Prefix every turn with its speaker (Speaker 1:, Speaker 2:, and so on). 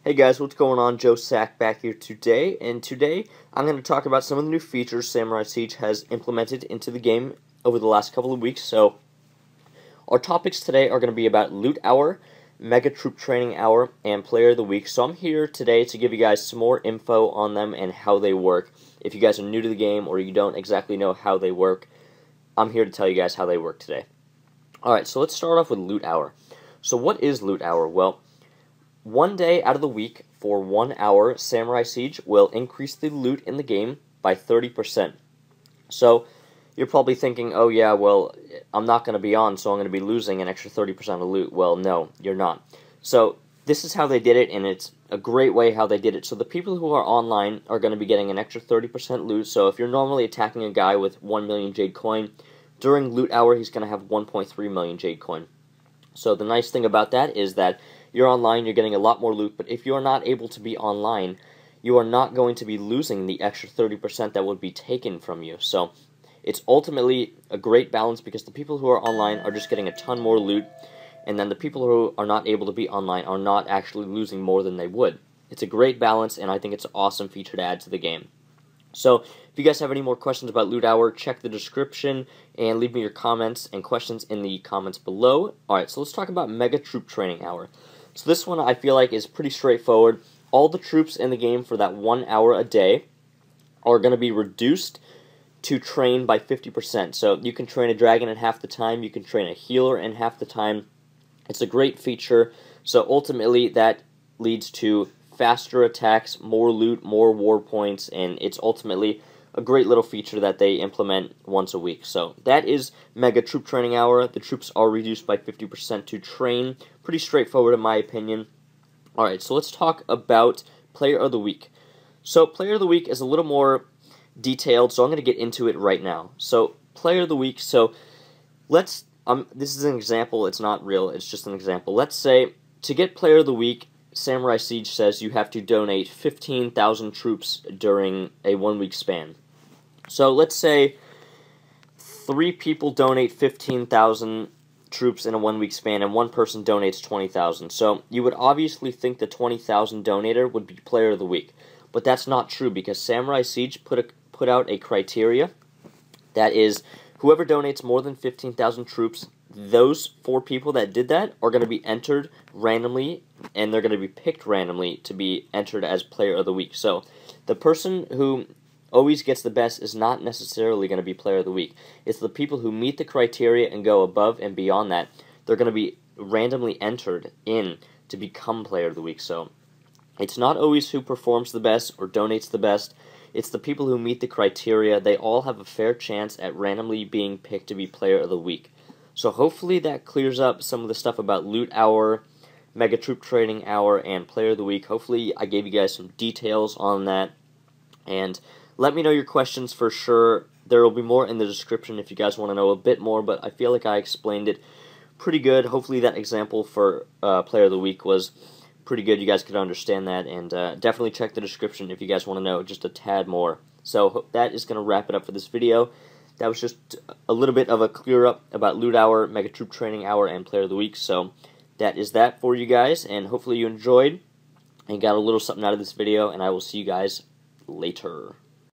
Speaker 1: Hey guys, what's going on? Joe Sack back here today, and today I'm going to talk about some of the new features Samurai Siege has implemented into the game over the last couple of weeks. So, our topics today are going to be about Loot Hour, Mega Troop Training Hour, and Player of the Week. So I'm here today to give you guys some more info on them and how they work. If you guys are new to the game or you don't exactly know how they work, I'm here to tell you guys how they work today. Alright, so let's start off with Loot Hour. So what is Loot Hour? Well, one day out of the week, for 1 hour, Samurai Siege will increase the loot in the game by 30%. So, you're probably thinking, oh yeah, well, I'm not going to be on, so I'm going to be losing an extra 30% of loot. Well, no, you're not. So, this is how they did it, and it's a great way how they did it. So, the people who are online are going to be getting an extra 30% loot. So, if you're normally attacking a guy with 1 million Jade Coin, during Loot Hour, he's going to have 1.3 million Jade Coin. So, the nice thing about that is that you're online, you're getting a lot more loot, but if you're not able to be online, you are not going to be losing the extra 30% that would be taken from you. So, it's ultimately a great balance because the people who are online are just getting a ton more loot, and then the people who are not able to be online are not actually losing more than they would. It's a great balance, and I think it's an awesome feature to add to the game. So, if you guys have any more questions about Loot Hour, check the description and leave me your comments and questions in the comments below. Alright, so let's talk about Mega Troop Training Hour. So this one I feel like is pretty straightforward. All the troops in the game for that 1 hour a day are going to be reduced to train by 50%. So you can train a dragon in half the time, you can train a healer in half the time. It's a great feature. So ultimately that leads to faster attacks, more loot, more war points, and it's ultimately a great little feature that they implement once a week. So that is Mega Troop Training Hour. The troops are reduced by 50% to train. Pretty straightforward in my opinion. Alright, so let's talk about Player of the Week. So Player of the Week is a little more detailed, so I'm going to get into it right now. So Player of the Week, so let's, this is an example, it's not real, it's just an example. Let's say, to get Player of the Week, Samurai Siege says you have to donate 15,000 troops during a 1 week span. So let's say 3 people donate 15,000 troops in a 1 week span and one person donates 20,000. So you would obviously think the 20,000 donator would be Player of the Week. But that's not true because Samurai Siege put out a criteria that is whoever donates more than 15,000 troops, those 4 people that did that are going to be entered randomly, and they're going to be picked randomly to be entered as Player of the Week. So, the person who always gets the best is not necessarily going to be Player of the Week. It's the people who meet the criteria and go above and beyond that. They're going to be randomly entered in to become Player of the Week. So, it's not always who performs the best or donates the best. It's the people who meet the criteria. They all have a fair chance at randomly being picked to be Player of the Week. So hopefully that clears up some of the stuff about Loot Hour, Mega Troop Training Hour, and Player of the Week. Hopefully I gave you guys some details on that. And let me know your questions for sure. There will be more in the description if you guys want to know a bit more, but I feel like I explained it pretty good. Hopefully that example for Player of the Week was pretty good. You guys could understand that, and definitely check the description if you guys want to know just a tad more. So that is going to wrap it up for this video. That was just a little bit of a clear up about Loot Hour, Mega Troop Training Hour, and Player of the Week. So that is that for you guys, and hopefully you enjoyed and got a little something out of this video, and I will see you guys later.